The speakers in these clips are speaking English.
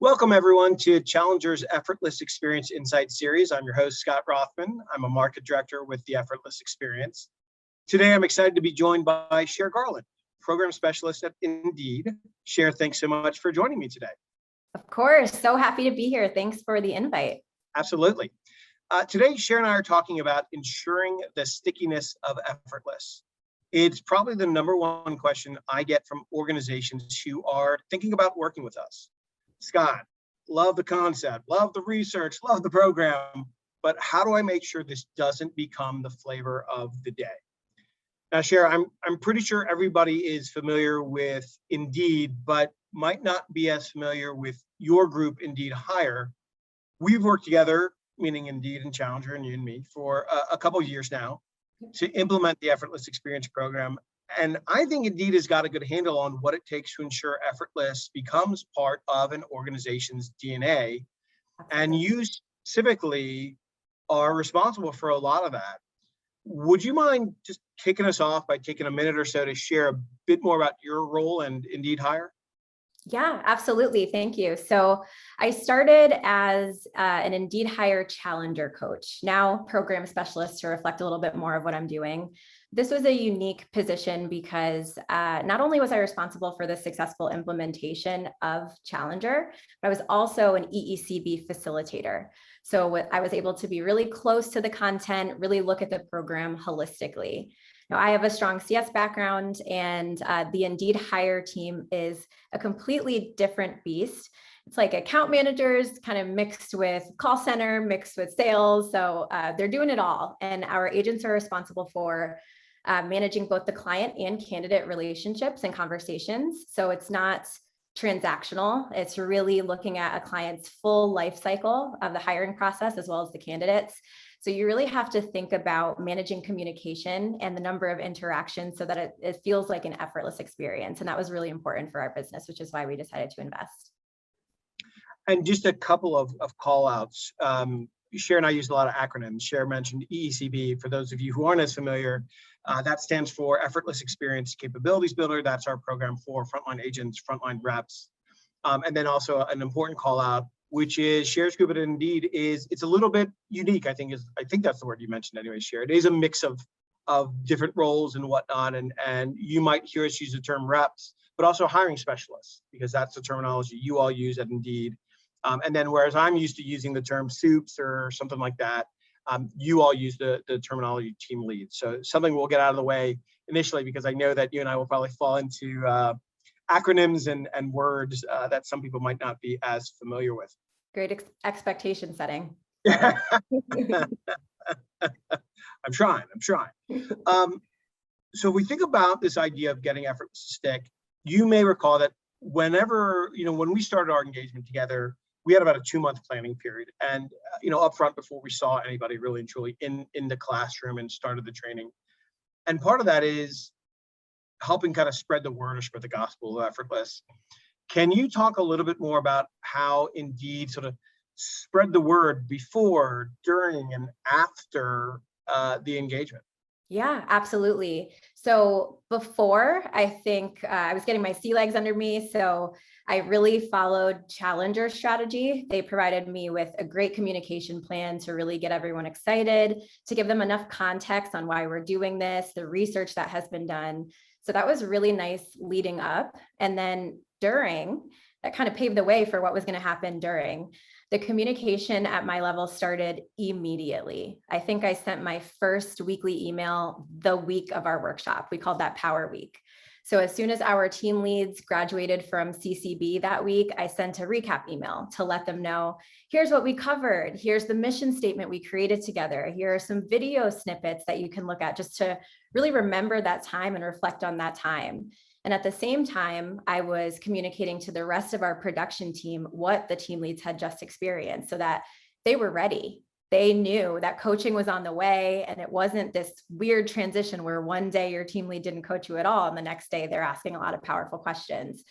Welcome, everyone, to Challenger's Effortless Experience Insight Series. I'm your host, Scott Rothman. I'm a market director with the Effortless Experience. Today, I'm excited to be joined by Cheryl Garland, program specialist at Indeed. Cheryl, thanks so much for joining me today. Of course. So happy to be here. Thanks for the invite. Absolutely. Today, Cheryl and I are talking about ensuring the stickiness of Effortless. It's probably the number one question I get from organizations who are thinking about working with us. Scott, love the concept, love the research, love the program, but how do I make sure this doesn't become the flavor of the day? Now, Cheryl, I'm pretty sure everybody is familiar with Indeed, but might not be as familiar with your group, Indeed Hire. We've worked together, meaning Indeed and Challenger and you and me, for a couple of years now to implement the Effortless Experience program. And I think Indeed has got a good handle on what it takes to ensure Effortless becomes part of an organization's DNA. And you specifically are responsible for a lot of that. Would you mind just kicking us off by taking a minute or so to share a bit more about your role and Indeed Hire? Yeah, absolutely. Thank you. So I started as an Indeed Hire Challenger coach, now program specialist, to reflect a little bit more of what I'm doing. This was a unique position because not only was I responsible for the successful implementation of Challenger, but I was also an EECB facilitator. So I was able to be really close to the content, really look at the program holistically. Now, I have a strong CS background, and the Indeed Hire team is a completely different beast. It's like account managers kind of mixed with call center, mixed with sales. So they're doing it all. And our agents are responsible for managing both the client and candidate relationships and conversations. So it's not transactional. It's really looking at a client's full life cycle of the hiring process as well as the candidates. So you really have to think about managing communication and the number of interactions so that it feels like an effortless experience. And that was really important for our business, which is why we decided to invest. And just a couple of call outs. Cher and I use a lot of acronyms. Cher mentioned EECB. For those of you who aren't as familiar, that stands for Effortless Experience Capabilities Builder. That's our program for frontline agents, frontline reps. And then also an important call out, which is Cher's group at Indeed it's a little bit unique. I think that's the word you mentioned anyway, Cher. It is a mix of different roles and whatnot. And you might hear us use the term reps, but also hiring specialists, because that's the terminology you all use at Indeed. And then whereas I'm used to using the term soups or something like that, you all use the terminology team lead. So something we'll get out of the way initially, because I know that you and I will probably fall into acronyms and words that some people might not be as familiar with. Great expectation setting. I'm trying. So we think about this idea of getting Effortless to stick. You may recall that when we started our engagement together, we had about a 2-month planning period. And, upfront, before we saw anybody really and truly in the classroom and started the training. And part of that is helping kind of spread the word or spread the gospel of Effortless. Can you talk a little bit more about how Indeed sort of spread the word before, during, and after the engagement? Yeah, absolutely. So before, I think I was getting my sea legs under me. So I really followed Challenger strategy. They provided me with a great communication plan to really get everyone excited, to give them enough context on why we're doing this, the research that has been done. So that was really nice leading up. And then during, that kind of paved the way for what was going to happen during. The communication at my level started immediately. I think I sent my first weekly email the week of our workshop. We called that Power Week. So as soon as our team leads graduated from CCB that week, I sent a recap email to let them know, here's what we covered. Here's the mission statement we created together. Here are some video snippets that you can look at just to really remember that time and reflect on that time. And at the same time, I was communicating to the rest of our production team what the team leads had just experienced so that they were ready. They knew that coaching was on the way, and it wasn't this weird transition where one day your team lead didn't coach you at all, and the next day they're asking a lot of powerful questions.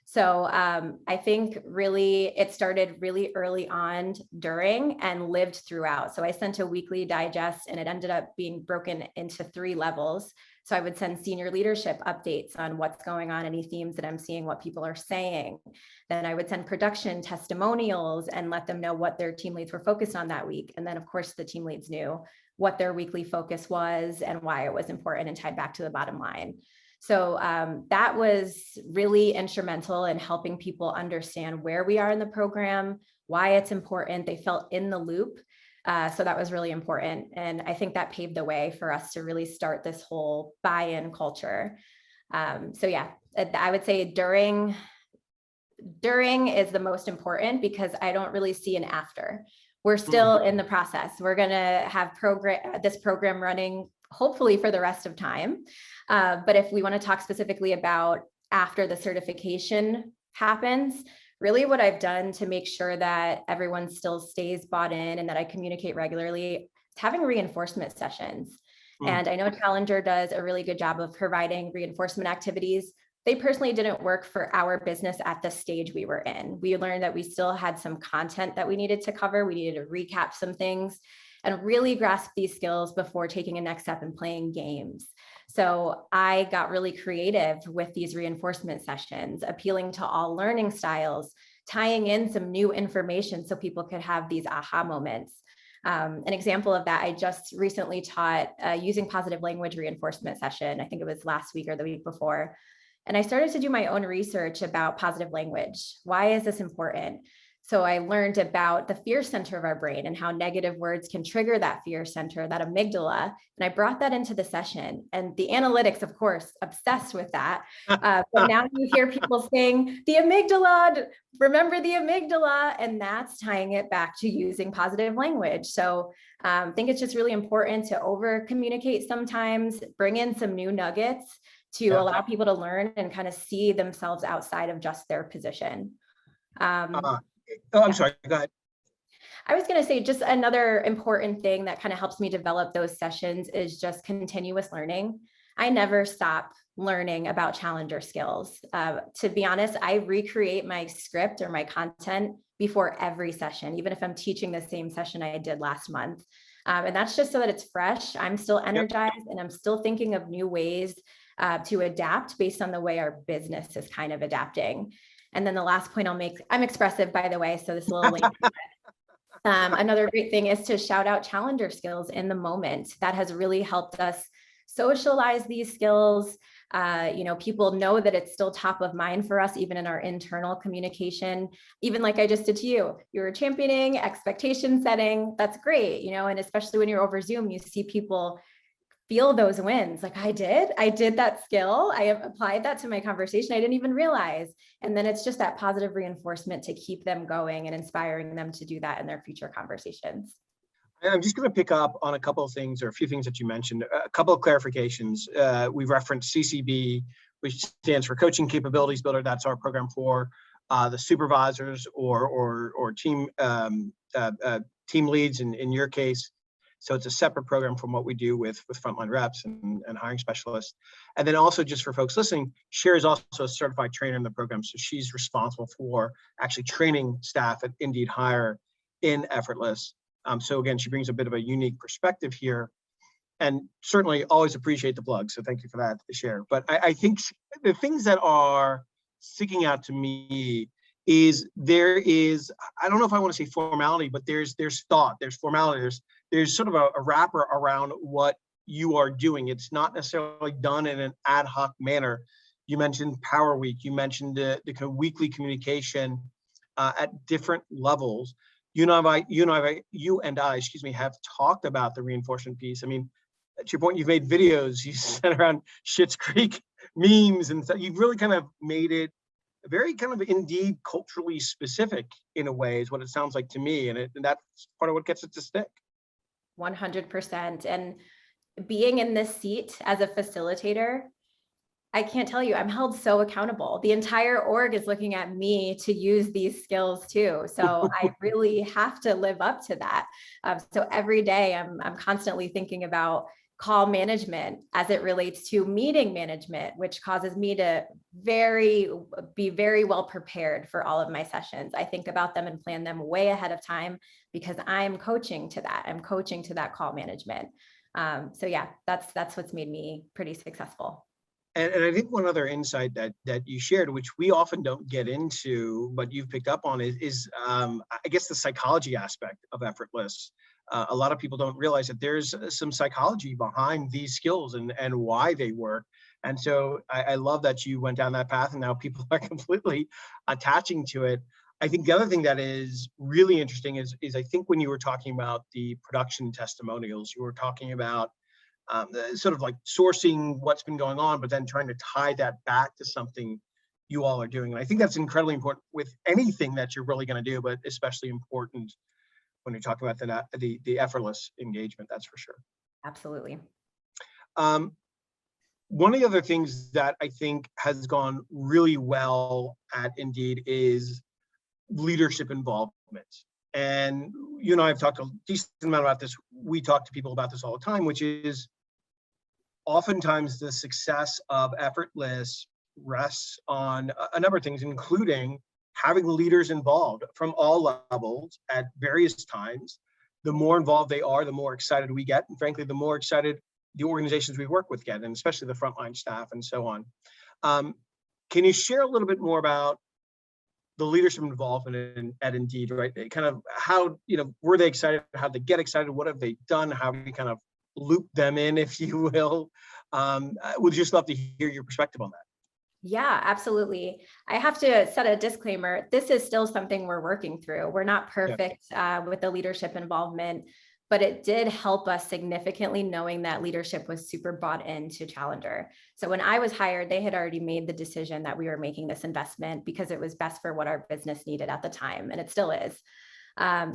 So I think really it started really early on during and lived throughout. So I sent a weekly digest, and it ended up being broken into 3 levels. So I would send senior leadership updates on what's going on, any themes that I'm seeing, what people are saying. Then I would send production testimonials and let them know what their team leads were focused on that week. And then of course the team leads knew what their weekly focus was and why it was important and tied back to the bottom line. So that was really instrumental in helping people understand where we are in the program, why it's important. They felt in the loop. So that was really important. And I think that paved the way for us to really start this whole buy-in culture. So yeah, I would say during is the most important because I don't really see an after. We're still in the process. We're going to have this program running hopefully for the rest of time. But if we want to talk specifically about after the certification happens, really what I've done to make sure that everyone still stays bought in and that I communicate regularly is having reinforcement sessions. And I know Challenger does a really good job of providing reinforcement activities. They personally didn't work for our business at the stage we were in. We learned that we still had some content that we needed to cover. We needed to recap some things and really grasp these skills before taking a next step and playing games. So I got really creative with these reinforcement sessions, appealing to all learning styles, tying in some new information so people could have these aha moments. An example of that, I just recently taught using positive language reinforcement session. I think it was last week or the week before. And I started to do my own research about positive language. Why is this important? So I learned about the fear center of our brain and how negative words can trigger that fear center, that amygdala. And I brought that into the session. And the analytics, of course, obsessed with that. But now you hear people saying, the amygdala, remember the amygdala, and that's tying it back to using positive language. So I think it's just really important to over communicate sometimes, bring in some new nuggets to allow people to learn and kind of see themselves outside of just their position. I'm sorry, go ahead. I was going to say just another important thing that kind of helps me develop those sessions is just continuous learning. I never stop learning about Challenger skills. To be honest, I recreate my script or my content before every session, even if I'm teaching the same session I did last month. And that's just so that it's fresh. I'm still energized and I'm still thinking of new ways to adapt based on the way our business is kind of adapting. And then the last point I'll make, I'm expressive, by the way, so this is a little late. Another great thing is to shout out Challenger skills in the moment. That has really helped us socialize these skills. People know that it's still top of mind for us, even in our internal communication. Even like I just did to you, you're championing expectation setting. That's great, and especially when you're over Zoom, you see people feel those wins. Like I did that skill. I have applied that to my conversation. I didn't even realize. And then it's just that positive reinforcement to keep them going and inspiring them to do that in their future conversations. I'm just going to pick up on a couple of things or a few things that you mentioned, a couple of clarifications. We referenced CCB, which stands for Coaching Capabilities Builder. That's our program for the supervisors or team leads in your case. So it's a separate program from what we do with frontline reps and hiring specialists. And then also just for folks listening, Cheryl is also a certified trainer in the program. So she's responsible for actually training staff at Indeed Hire in Effortless. So again, she brings a bit of a unique perspective here and certainly always appreciate the plug. So thank you for that to share. But I think the things that are sticking out to me is there is, I don't know if I want to say formality, but there's thought, there's formality, there's sort of a wrapper around what you are doing. It's not necessarily done in an ad hoc manner. You mentioned Power Week, you mentioned the kind of weekly communication at different levels. You and I, have talked about the reinforcement piece. I mean, to your point, you've made videos, you sent around Schitt's Creek memes and stuff. You've really kind of made it very kind of indeed culturally specific in a way is what it sounds like to me. And that's part of what gets it to stick. 100%. And being in this seat as a facilitator, I can't tell you, I'm held so accountable. The entire org is looking at me to use these skills too. So I really have to live up to that. So every day I'm constantly thinking about call management as it relates to meeting management, which causes me to be very well prepared for all of my sessions. I think about them and plan them way ahead of time because I'm coaching to that. I'm coaching to that call management. So yeah, that's what's made me pretty successful. And I think one other insight that you shared, which we often don't get into, but you've picked up on, is I guess the psychology aspect of Effortless. A lot of people don't realize that there's some psychology behind these skills and why they work. And so I love that you went down that path, and now people are completely attaching to it. I think the other thing that is really interesting is I think when you were talking about the production testimonials, you were talking about the sort of like sourcing what's been going on, but then trying to tie that back to something you all are doing. And I think that's incredibly important with anything that you're really going to do, but especially important when you're talking about the effortless engagement. That's for sure. Absolutely. Um, One of the other things that I think has gone really well at Indeed is leadership involvement. And you and I have talked a decent amount about this. We talk to people about this all the time, which is oftentimes the success of Effortless rests on a number of things, including having leaders involved from all levels at various times. The more involved they are, the more excited we get. And frankly, the more excited the organizations we work with get, and especially the frontline staff and so on. Can you share a little bit more about the leadership involvement at Indeed, right? Kind of how, were they excited? How they get excited? What have they done? How we kind of loop them in, if you will. I would just love to hear your perspective on that. Yeah, absolutely. I have to set a disclaimer. This is still something we're working through. We're not Yeah. perfect with the leadership involvement, but it did help us significantly knowing that leadership was super bought into Challenger. So when I was hired, they had already made the decision that we were making this investment because it was best for what our business needed at the time, and it still is.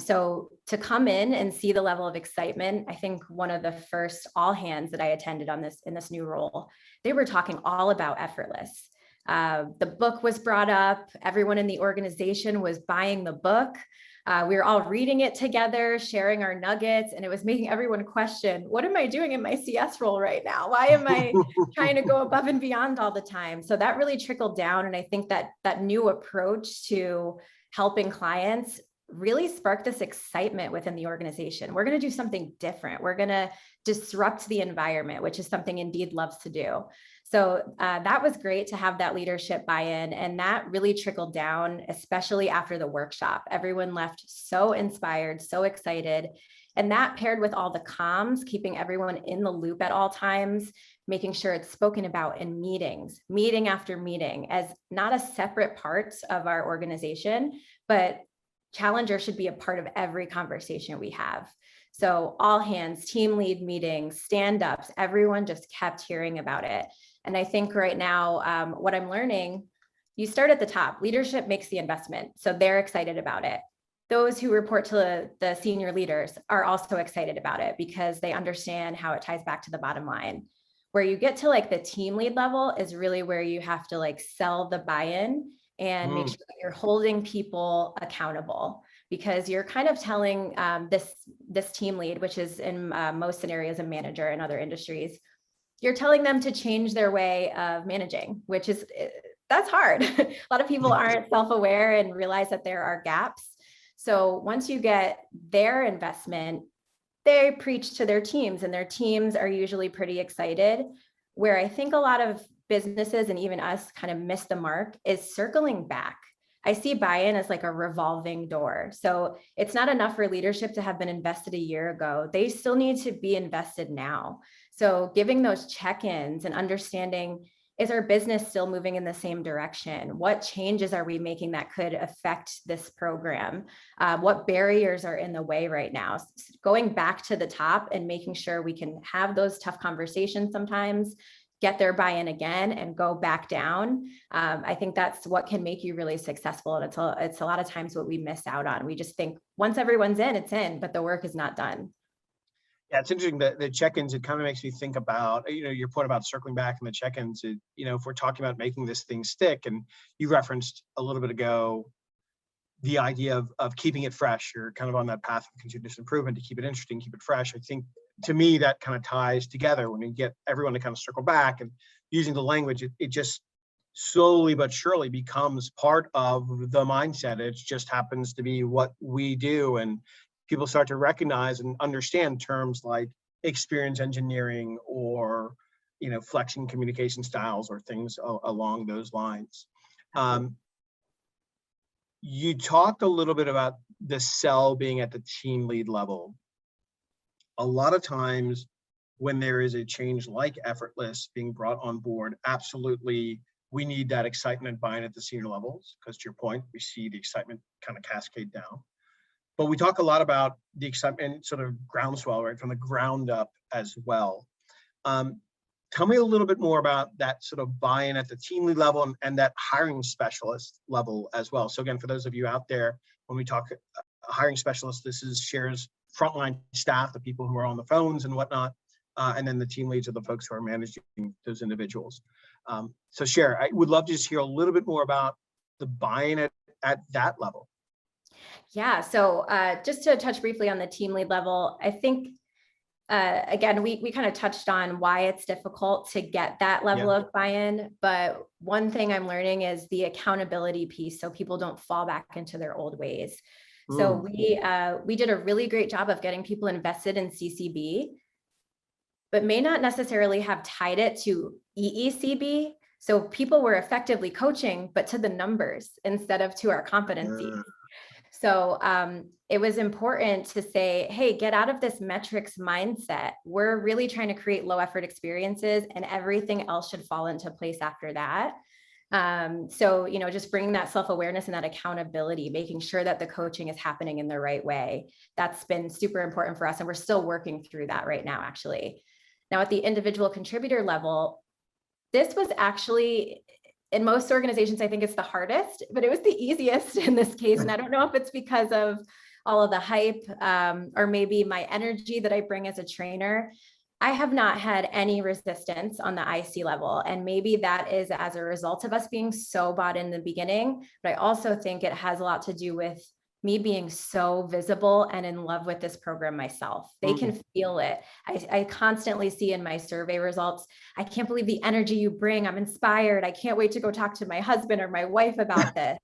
So to come in and see the level of excitement, I think one of the first all hands that I attended on this in this new role, they were talking all about Effortless. The book was brought up. Everyone in the organization was buying the book. We were all reading it together, sharing our nuggets, and it was making everyone question, what am I doing in my CS role right now? Why am I trying to go above and beyond all the time? So that really trickled down. And I think that that new approach to helping clients really sparked this excitement within the organization. We're going to do something different. We're going to disrupt the environment, which is something Indeed loves to do. So that was great to have that leadership buy-in, and that really trickled down, especially after the workshop. Everyone left so inspired, so excited. And that paired with all the comms, keeping everyone in the loop at all times, making sure it's spoken about in meetings, meeting after meeting, as not a separate part of our organization, but Challenger should be a part of every conversation we have. So all hands, team lead meetings, stand-ups, everyone just kept hearing about it. And I think right now, what I'm learning, you start at the top. Leadership makes the investment, so they're excited about it. Those who report to the senior leaders are also excited about it because they understand how it ties back to the bottom line. Where you get to like the team lead level is really where you have to like sell the buy-in and make sure that you're holding people accountable, because you're kind of telling this team lead, which is in most scenarios a manager in other industries, you're telling them to change their way of managing, which is, that's hard. A lot of people aren't self-aware and realize that there are gaps. So once you get their investment, they preach to their teams, and their teams are usually pretty excited. Where I think a lot of businesses and even us kind of miss the mark is circling back. I see buy-in as like a revolving door. So it's not enough for leadership to have been invested a year ago. They still need to be invested now. So giving those check-ins and understanding, is our business still moving in the same direction? What changes are we making that could affect this program? What barriers are in the way right now? Going back to the top and making sure we can have those tough conversations sometimes, get their buy-in again and go back down. I think that's what can make you really successful. And it's a lot of times what we miss out on. We just think once everyone's in, it's in, but the work is not done. Yeah, it's interesting that the check-ins, it kind of makes me think about, your point about circling back and the check-ins. If we're talking about making this thing stick, and you referenced a little bit ago the idea of keeping it fresh, or kind of on that path of continuous improvement to keep it interesting, keep it fresh. I think to me that kind of ties together when you get everyone to kind of circle back and using the language, it just slowly but surely becomes part of the mindset. It just happens to be what we do, and people start to recognize and understand terms like experience engineering or, flexing communication styles or things along those lines. You talked a little bit about the cell being at the team lead level. A lot of times when there is a change like Effortless being brought on board, absolutely, we need that excitement buy-in at the senior levels, because to your point, we see the excitement kind of cascade down. But we talk a lot about the excitement sort of groundswell, right, from the ground up as well. Tell me a little bit more about that sort of buy-in at the team lead level and that hiring specialist level as well. So again, for those of you out there, when we talk hiring specialist, this is Cher's frontline staff, the people who are on the phones and whatnot, and then the team leads are the folks who are managing those individuals. So Cher, I would love to just hear a little bit more about the buy-in at that level. Yeah, so just to touch briefly on the team lead level, I think, again, we kind of touched on why it's difficult to get that level of buy-in, but one thing I'm learning is the accountability piece, so people don't fall back into their old ways. So we did a really great job of getting people invested in CCB, but may not necessarily have tied it to EECB. So people were effectively coaching, but to the numbers instead of to our competencies. So it was important to say, hey, get out of this metrics mindset. We're really trying to create low effort experiences, and everything else should fall into place after that. So, just bringing that self-awareness and that accountability, making sure that the coaching is happening in the right way. That's been super important for us. And we're still working through that right now, actually. Now, at the individual contributor level, this was actually, in most organizations, I think it's the hardest, but it was the easiest in this case. And I don't know if it's because of all of the hype or maybe my energy that I bring as a trainer. I have not had any resistance on the IC level. And maybe that is as a result of us being so bought in the beginning, but I also think it has a lot to do with me being so visible and in love with this program myself. They can feel it. I constantly see in my survey results, I can't believe the energy you bring. I'm inspired. I can't wait to go talk to my husband or my wife about this.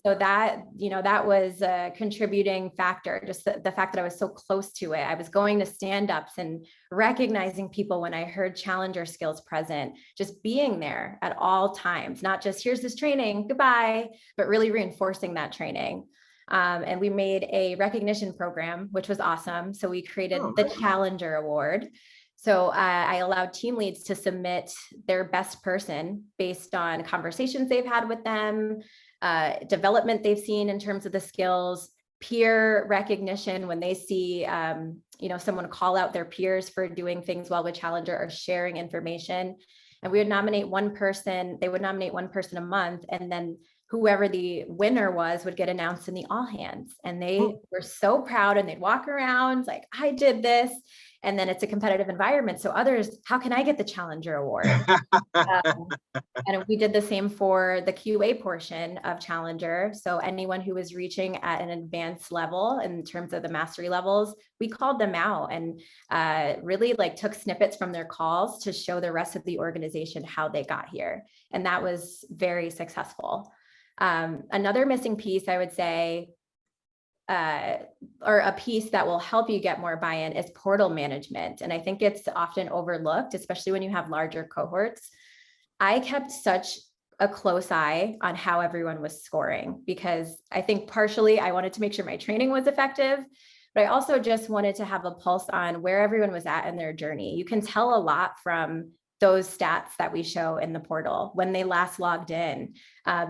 So that, that was a contributing factor, just the fact that I was so close to it. I was going to stand-ups and recognizing people when I heard challenger skills present, just being there at all times, not just here's this training, goodbye, but really reinforcing that training. And we made a recognition program, which was awesome. So we created the Challenger Award. So I allowed team leads to submit their best person based on conversations they've had with them, development they've seen in terms of the skills, peer recognition when they see someone call out their peers for doing things well with Challenger or sharing information. And we would nominate one person, they would nominate one person a month, and then whoever the winner was would get announced in the all hands. And they were so proud, and they'd walk around like, I did this. And then it's a competitive environment. So others, how can I get the Challenger Award? And we did the same for the QA portion of Challenger. So anyone who was reaching at an advanced level in terms of the mastery levels, we called them out and really took snippets from their calls to show the rest of the organization how they got here. And that was very successful. Another missing piece, I would say, or a piece that will help you get more buy-in is portal management. And I think it's often overlooked, especially when you have larger cohorts. I kept such a close eye on how everyone was scoring, because I think partially I wanted to make sure my training was effective, but I also just wanted to have a pulse on where everyone was at in their journey. You can tell a lot from those stats that we show in the portal. When they last logged in,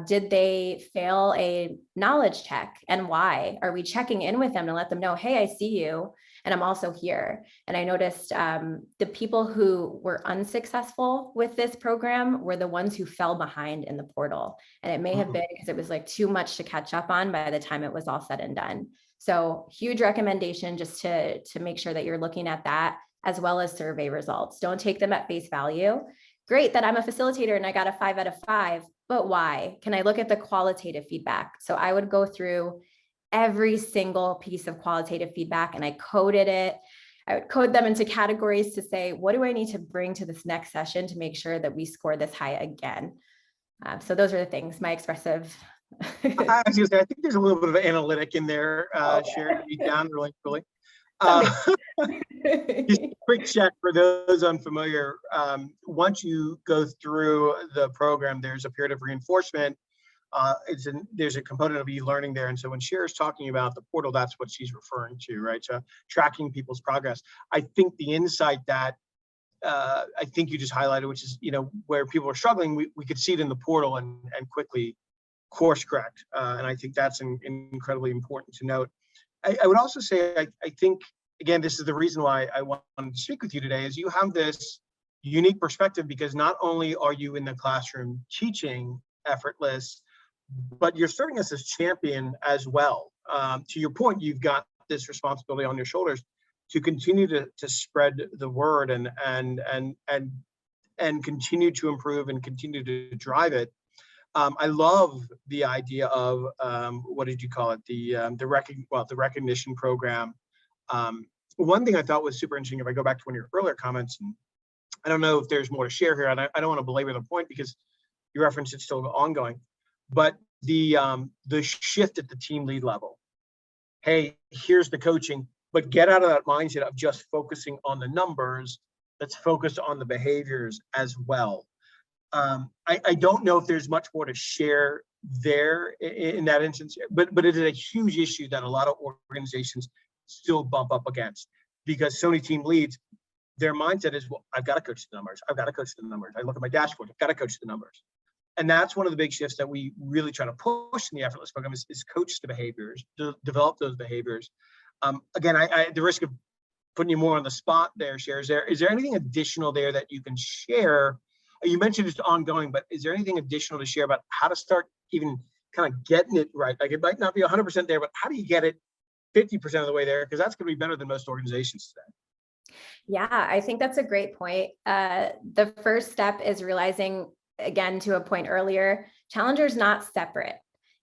did they fail a knowledge check, and why? Are we checking in with them to let them know, hey, I see you and I'm also here? And I noticed the people who were unsuccessful with this program were the ones who fell behind in the portal. And it may have been because it was too much to catch up on by the time it was all said and done. So huge recommendation just to make sure that you're looking at that, as well as survey results. Don't take them at face value. Great that I'm a facilitator and I got a 5 out of 5, but why? Can I look at the qualitative feedback? So I would go through every single piece of qualitative feedback and I coded it. I would code them into categories to say, what do I need to bring to this next session to make sure that we score this high again? So those are the things, my expressive. I was gonna say, I think there's a little bit of analytic in there, Cheryl, down really. Uh, Someday. just a quick check for those unfamiliar. Once you go through the program, there's a period of reinforcement. There's a component of e-learning there. And so when Cher's talking about the portal, that's what she's referring to, right? So tracking people's progress. I think the insight that I think you just highlighted, which is, where people are struggling, we could see it in the portal and quickly course correct. And I think that's incredibly important to note. I would also say, I think, again, this is the reason why I wanted to speak with you today, is you have this unique perspective, because not only are you in the classroom teaching Effortless, but you're serving as this champion as well. To your point, you've got this responsibility on your shoulders to continue to spread the word and continue to improve and continue to drive it. I love the idea of what did you call it? The recognition program. One thing I thought was super interesting, if I go back to one of your earlier comments, and I don't know if there's more to share here, and I don't want to belabor the point because you referenced it's still ongoing, but the shift at the team lead level. Hey, here's the coaching, but get out of that mindset of just focusing on the numbers. Let's focus on the behaviors as well. I don't know if there's much more to share there in that instance, but it is a huge issue that a lot of organizations still bump up against, because so many team leads, their mindset is, well, I've got to coach the numbers. I've got to coach the numbers. I look at my dashboard. I've got to coach the numbers. And that's one of the big shifts that we really try to push in the Effortless program is coach the behaviors, develop those behaviors. Again, I the risk of putting you more on the spot there, Cher, is there anything additional there that you can share? You mentioned it's ongoing, but is there anything additional to share about how to start even kind of getting it right? Like, it might not be 100% there, but how do you get it 50% of the way there? Because that's going to be better than most organizations today. Yeah, I think that's a great point. The first step is realizing, again, to a point earlier, Challenger's not separate.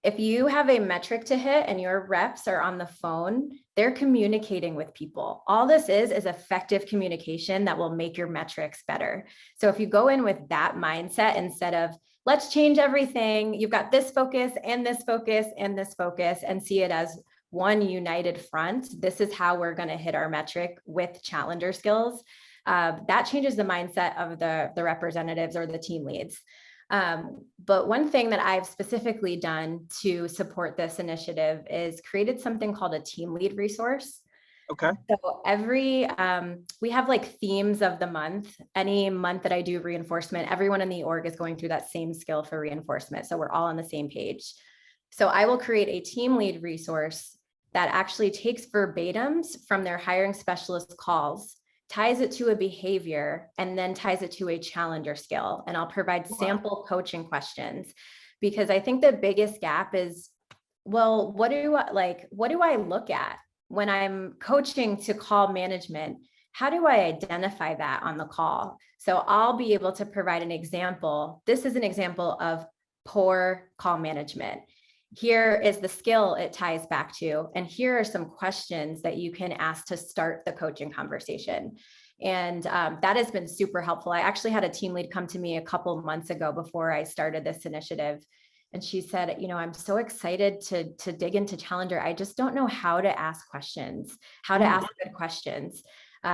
If you have a metric to hit and your reps are on the phone, they're communicating with people. All this is effective communication that will make your metrics better. So if you go in with that mindset, instead of let's change everything, you've got this focus and this focus and this focus, and see it as one united front. This is how we're going to hit our metric with Challenger skills. That changes the mindset of the representatives or the team leads. But one thing that I've specifically done to support this initiative is created something called a team lead resource. Okay. So we have like themes of the month. Any month that I do reinforcement, everyone in the org is going through that same skill for reinforcement. So we're all on the same page. So I will create a team lead resource that actually takes verbatims from their hiring specialist calls, ties it to a behavior, and then ties it to a Challenger skill. And I'll provide sample coaching questions, because I think the biggest gap is, well, what do I look at when I'm coaching to call management? How do I identify that on the call? So I'll be able to provide an example. This is an example of poor call management. Here is the skill it ties back to. And here are some questions that you can ask to start the coaching conversation. And that has been super helpful. I actually had a team lead come to me a couple of months ago before I started this initiative. And she said, I'm so excited to dig into Challenger. I just don't know how to ask questions, how to ask good questions.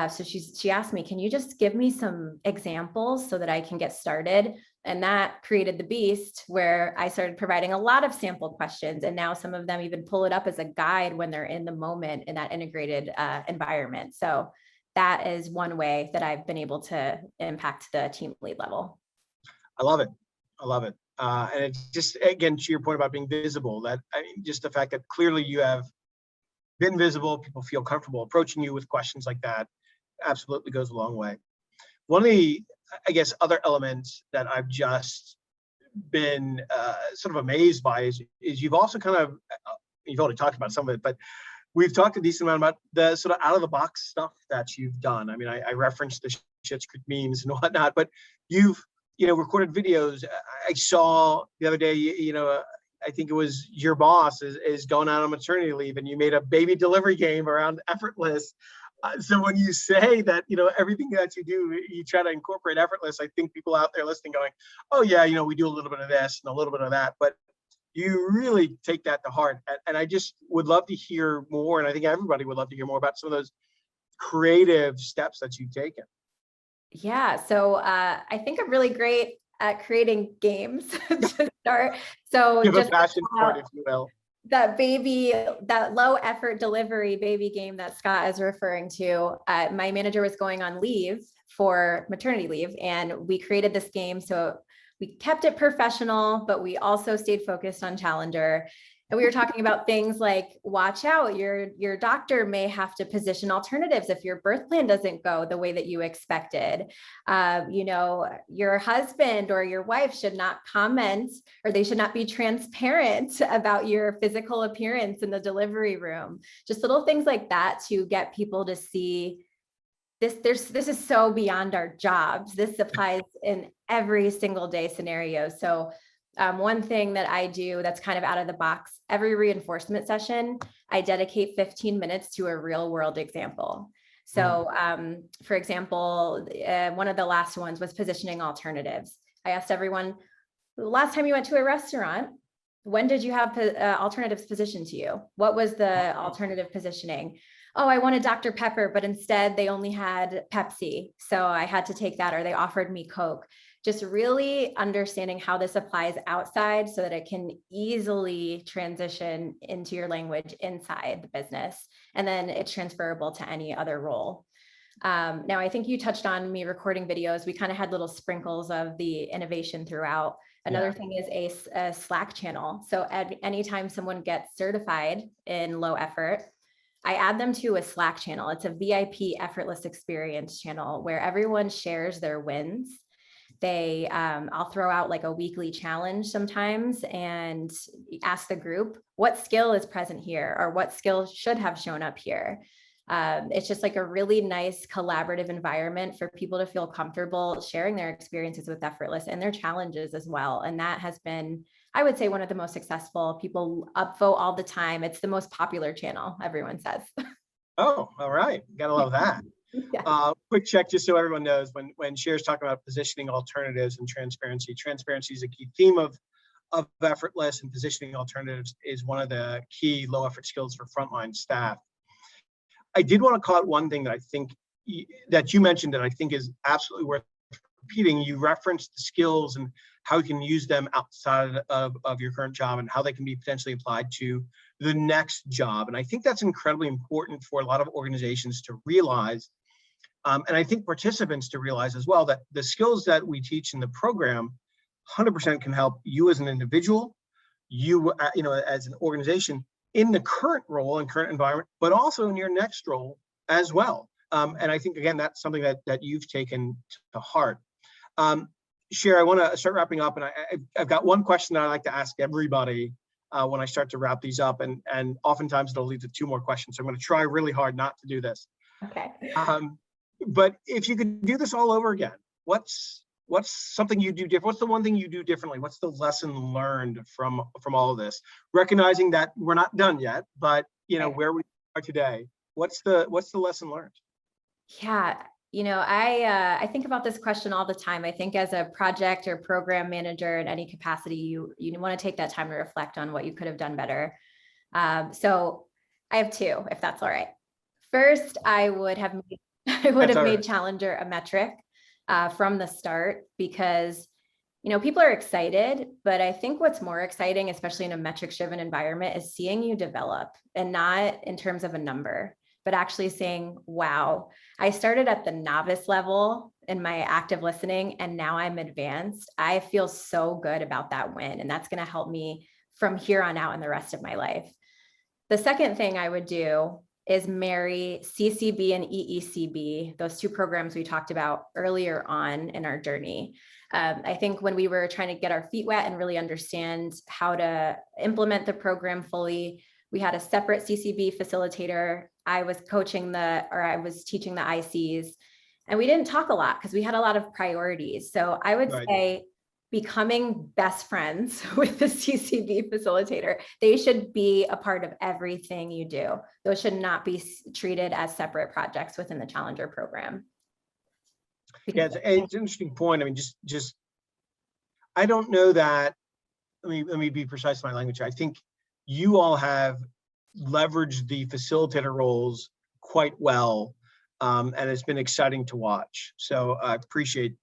So she asked me, can you just give me some examples so that I can get started? And that created the beast, where I started providing a lot of sample questions. And now some of them even pull it up as a guide when they're in the moment in that integrated environment. So that is one way that I've been able to impact the team lead level. I love it. I love it. And it's just, again, to your point about being visible, just the fact that clearly you have been visible, people feel comfortable approaching you with questions like that, absolutely goes a long way. One of the, I guess, other elements that I've just been sort of amazed by is you've also you've already talked about some of it, but we've talked a decent amount about the sort of out of the box stuff that you've done. I mean, I referenced the Schitt's Creek memes and whatnot, but you've, recorded videos. I saw the other day, I think it was your boss is going out on maternity leave, and you made a baby delivery game around Effortless. So when you say that, everything that you do, you try to incorporate Effortless, I think people out there listening going, oh yeah, we do a little bit of this and a little bit of that, but you really take that to heart. And I just would love to hear more. And I think everybody would love to hear more about some of those creative steps that you've taken? Yeah, so I think I'm really great at creating games to start. So You have a just passion for it, if you will. that low effort delivery baby game that Scott is referring to, my manager was going on leave for maternity leave, and we created this game. So we kept it professional, but we also stayed focused on Challenger. And we were talking about things like, watch out, your doctor may have to position alternatives if your birth plan doesn't go the way that you expected. Your husband or your wife should not comment, or they should not be transparent about your physical appearance in the delivery room. Just little things like that to get people to see this is so beyond our jobs. This applies in every single day scenario. So one thing that I do that's kind of out of the box, every reinforcement session, I dedicate 15 minutes to a real world example. So for example, one of the last ones was positioning alternatives. I asked everyone, the last time you went to a restaurant, when did you have alternatives positioned to you? What was the alternative positioning? Oh, I wanted Dr. Pepper, but instead they only had Pepsi. So I had to take that, or they offered me Coke. Just really understanding how this applies outside so that it can easily transition into your language inside the business. And then it's transferable to any other role. Now, I think you touched on me recording videos. We kind of had little sprinkles of the innovation throughout. Another thing is a Slack channel. So anytime someone gets certified in low effort, I add them to a Slack channel. It's a VIP Effortless Experience channel where everyone shares their wins. I'll throw out like a weekly challenge sometimes and ask the group, what skill is present here, or what skill should have shown up here? It's just like a really nice collaborative environment for people to feel comfortable sharing their experiences with Effortless and their challenges as well. And that has been, I would say, one of the most successful. People upvote all the time. It's the most popular channel, everyone says. Oh, all right. Gotta love that. Yeah. Quick check, just so everyone knows, when Cher's talking about positioning alternatives and transparency is a key theme of Effortless, and positioning alternatives is one of the key low effort skills for frontline staff. I did want to call out one thing that I think that you mentioned that I think is absolutely worth repeating. You referenced the skills and how you can use them outside of your current job and how they can be potentially applied to the next job. And I think that's incredibly important for a lot of organizations to realize. And I think participants to realize as well that the skills that we teach in the program 100% can help you as an individual, you as an organization in the current role and current environment, but also in your next role as well. And I think, again, that's something that you've taken to heart. Cher, I want to start wrapping up, and I've got one question that I like to ask everybody when I start to wrap these up, and oftentimes it'll lead to two more questions. So I'm going to try really hard not to do this. Okay. But if you could do this all over again, what's something you do different? What's the one thing you do differently? What's the lesson learned from all of this? Recognizing that we're not done yet, but where we are today, what's the lesson learned? Yeah, I think about this question all the time. I think as a project or program manager in any capacity, you want to take that time to reflect on what you could have done better. So I have two, if that's all right. First, I would have made Challenger a metric from the start, because people are excited, but I think what's more exciting, especially in a metrics driven environment, is seeing you develop, and not in terms of a number, but actually saying, wow, I started at the novice level in my active listening, and now I'm advanced. I feel so good about that win, and that's going to help me from here on out in the rest of my life. The second thing I would do is marry CCB and EECB, those two programs we talked about earlier on in our journey. I think when we were trying to get our feet wet and really understand how to implement the program fully, we had a separate CCB facilitator. I was teaching the ICs, and we didn't talk a lot because we had a lot of priorities. So I would say becoming best friends with the CCB facilitator. They should be a part of everything you do. Those should not be treated as separate projects within the Challenger program. Yeah, it's an interesting point. I mean, just I don't know that. Let me be precise in my language. I think you all have leveraged the facilitator roles quite well. and it's been exciting to watch. So I appreciate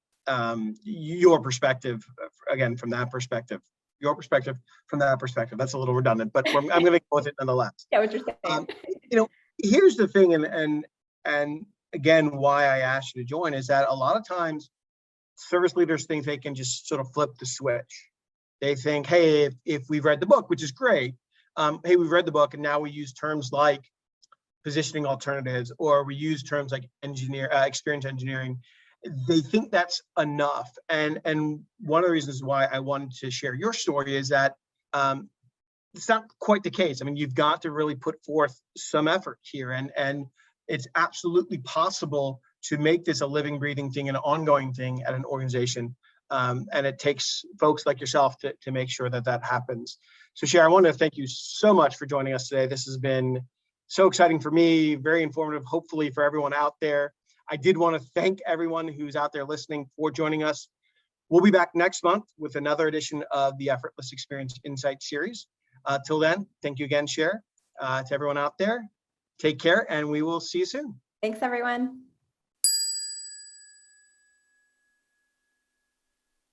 your perspective, again, from that perspective. Your perspective from that perspective. That's a little redundant, but I'm going to go with it nonetheless. Yeah, what you're saying. Here's the thing, and again, why I asked you to join is that a lot of times service leaders think they can just sort of flip the switch. They think, hey, if we've read the book, which is great, hey, we've read the book, and now we use terms like positioning alternatives, or we use terms like experience engineering. They think that's enough. And one of the reasons why I wanted to share your story is that it's not quite the case. I mean, you've got to really put forth some effort here, and it's absolutely possible to make this a living, breathing thing, an ongoing thing at an organization. And it takes folks like yourself to make sure that that happens. So Cheryl, I want to thank you so much for joining us today. This has been so exciting for me, very informative, hopefully for everyone out there. I did want to thank everyone who's out there listening for joining us. We'll be back next month with another edition of the Effortless Experience Insight series. Till then, thank you again, Cheryl. To everyone out there, take care, and we will see you soon. Thanks, everyone.